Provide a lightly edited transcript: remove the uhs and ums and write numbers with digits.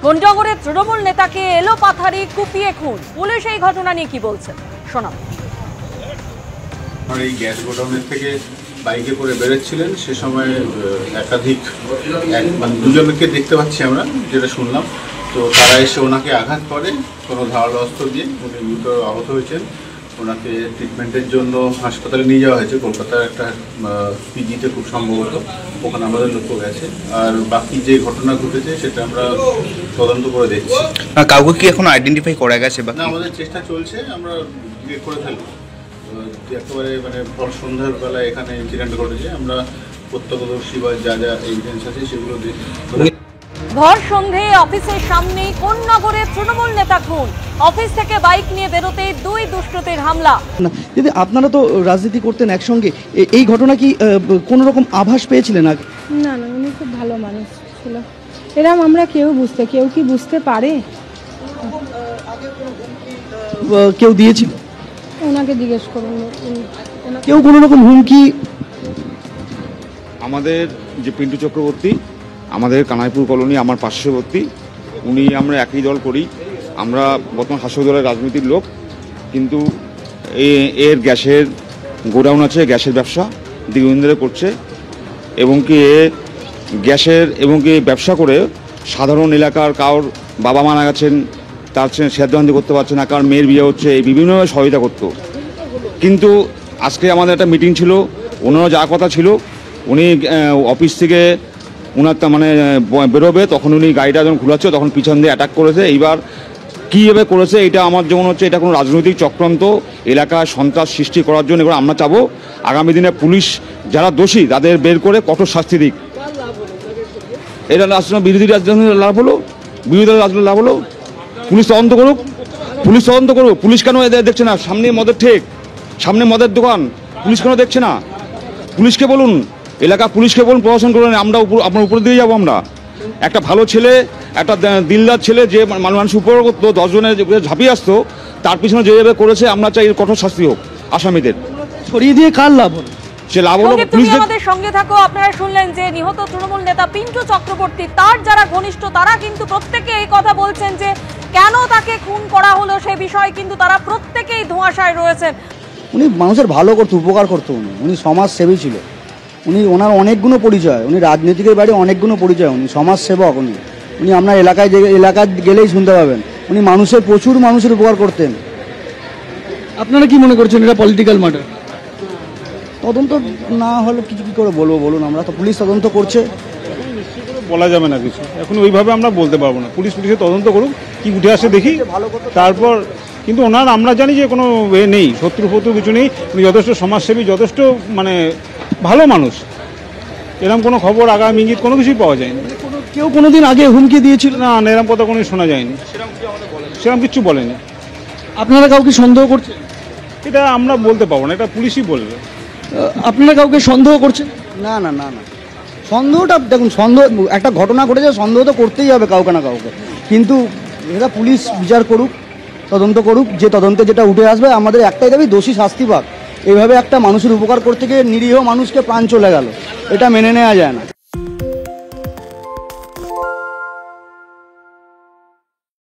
কোন্ডনগরের তৃণমূল নেতাকে এলোপাথারি কুপিয়ে খুন, পুলিশ এই ঘটনা নিয়ে কি বলছে শোনাব। এই গ্যাস গোডাউনের থেকে বাইকে করে বেরোচ্ছিলেন, সে সময় একাধিক দুজনকে দেখতে পাচ্ছি আমরা, যেটা শুনলাম। তো তারা এসে ওনাকে আঘাত করে কোনো ধারালো অস্ত্র দিয়ে। উনি গুরুতর আহত হয়েছেন, ওনাকে ট্রিটমেন্টের জন্য হাসপাতালে নিয়ে যাওয়া হয়েছে, কলকাতার একটা পিজিতে খুব সম্ভবত, ওখানে আমাদের লোকও গেছে। আর বাকি যে ঘটনা ঘটেছে সেটা আমরা তদন্ত করে দেখছি। কাউকে কি এখন আইডেন্টিফাই করা গেছে? না, আমাদের চেষ্টা চলছে, আমরা ইয়ে করে ফেলবো। একেবারে ভর সন্ধ্যার বেলায় এখানে ইনসিডেন্ট ঘটেছে, আমরা প্রত্যক্ষদর্শী বা যা যা এভিডেন্স আছে সেগুলো দেখি। ভর সন্ধে অফিসের সামনে কোন্নগরের তৃণমূল নেতা খুন, অফিস থেকে বাইক নিয়ে বেরোতেই দুই দুষ্কৃতীর হামলা। যদি আপনারা তো রাজনীতি করতেন একসঙ্গে, এই ঘটনা কি কোনো রকম আভাস পেয়েছিলেন আগে? না না, উনি খুব ভালো মানুষ ছিল, এরকম আমরা কেউ কি বুঝতে পারে? কেউ দিয়েছিল? ওনাকে জিজ্ঞেস করুন। কেউ কোনো রকম হুমকি? আমাদের যে পিন্টু চক্রবর্তী, আমাদের কানাইপুর কলোনি, আমার পার্শ্ববর্তী, উনি আমরা একই দল করি। আমরা বর্তমান শাসক দলের রাজনীতির লোক, কিন্তু এর গ্যাসের গোডাউন আছে, গ্যাসের ব্যবসা দীর্ঘদিন ধরে করছে, এবং কি ব্যবসা করে সাধারণ এলাকার কারোর বাবা মারা গেছেন, তার শ্রাদ্ধবান্ধি করতে পারছে না, কারণ মেয়ের বিয়ে হচ্ছে, এই বিভিন্নভাবে সহায়তা করতো। কিন্তু আজকে আমাদের একটা মিটিং ছিল, ওনারও যা কথা ছিল, উনি অফিস থেকে ওনার বেরোবে, তখন উনি গাড়িটা যখন ঘুরাচ্ছে তখন পিছন দিয়ে অ্যাটাক করেছে। এইবার কীভাবে করেছে এটা আমার যেমন হচ্ছে এটা কোনো রাজনৈতিক চক্রান্ত, এলাকায় সন্ত্রাস সৃষ্টি করার জন্য। এবার আমরা চাবো আগামী দিনে পুলিশ যারা দোষী তাদের বের করে কঠোর শাস্তি দিক। এটা বিরোধী রাজনীতির লাভ হলো, বিরোধী রাজনীতির লাভ হলো। পুলিশ তদন্ত করুক। পুলিশ কেন এদের দেখছে না? সামনে মদের ঠেক, সামনে মদের দোকান, পুলিশ কেন দেখছে না? পুলিশকে বলুন, এলাকা পুলিশকে বলুন, প্রশাসন করুন, আমরা আপনার উপরে দিয়ে যাবো। আমরা একটা ভালো ছেলে, একটা দিলদার ছেলে, যে মানুষ উপর করতো, 10 জনের ঝাঁপিয়ে আসতো, তার পিছনে যেভাবে করেছে, আমরা চাই কঠোর শাস্তি হোক আসামিদের। ছড়িয়ে দিয়ে কার লাভ হলো? সে লাভ হলো পুলিশ। আমাদের সঙ্গে থাকো। আপনারা শুনলেন যে নিহত তৃণমূল নেতা পিন্টু চক্রবর্তী, তার যারা ঘনিষ্ঠ তারা কিন্তু প্রত্যেকে এই কথা বলছেন যে কেন তাকে খুন করা হলো সে বিষয়ে কিন্তু তারা প্রত্যেকেই ধোঁয়াশায় রয়েছেন। উনি মানুষের ভালো করতো, উপকার করতো, উনি সমাজসেবী ছিল। ওনার অনেকগুলো পরিচয়, উনি রাজনীতিকের বাইরে অনেকগুলো পরিচয়, উনি সমাজসেবক। উনি আপনার এলাকায় গেলেই শুনতে পাবেন, উনি প্রচুর মানুষের উপকার করতেন। আপনারা কি মনে করছেন এটা পলিটিক্যাল ম্যাটার? তদন্ত না হলে কি করে বলবো বলুন? আমরা তো পুলিশ তদন্ত করছে, বলা যাবে না কিছু এখন, ওইভাবে আমরা বলতে পারবো না। পুলিশের তদন্ত করুক, কি উঠে আসে দেখি, তারপর। কিন্তু ওনার আমরা জানি যে কোনো নেই, শত্রু কিছু নেই, উনি যথেষ্ট সমাজসেবী, যথেষ্ট ভালো মানুষ। এরকম কোনো খবর আগাম ইঙ্গিত কোনো কিছুই পাওয়া যায়নি। কেউ কোনোদিন আগে হুমকি দিয়েছিল? না, এরকম কথা কোনো শোনা যায়নি, সেরকম কিছু বলেনি। আপনারা কাউকে সন্দেহ করছেন? এটা আমরা বলতে পারবো না, এটা পুলিশই বলবে। আপনারা কাউকে সন্দেহ করছেন? না না না না, সন্দেহটা দেখুন, একটা ঘটনা ঘটেছে, সন্দেহ তো করতেই হবে কাউকে না কাউকে। কিন্তু এটা পুলিশ বিচার করুক, তদন্ত করুক, যে তদন্তে যেটা উঠে আসবে, আমাদের একটাই দাবি, দোষী শাস্তি পাক। এইভাবে একটা মানুষের উপকার করতে গিয়ে নিরীহ মানুষকে প্রাণ চলে গেল, এটা মেনে নেওয়া যায় না।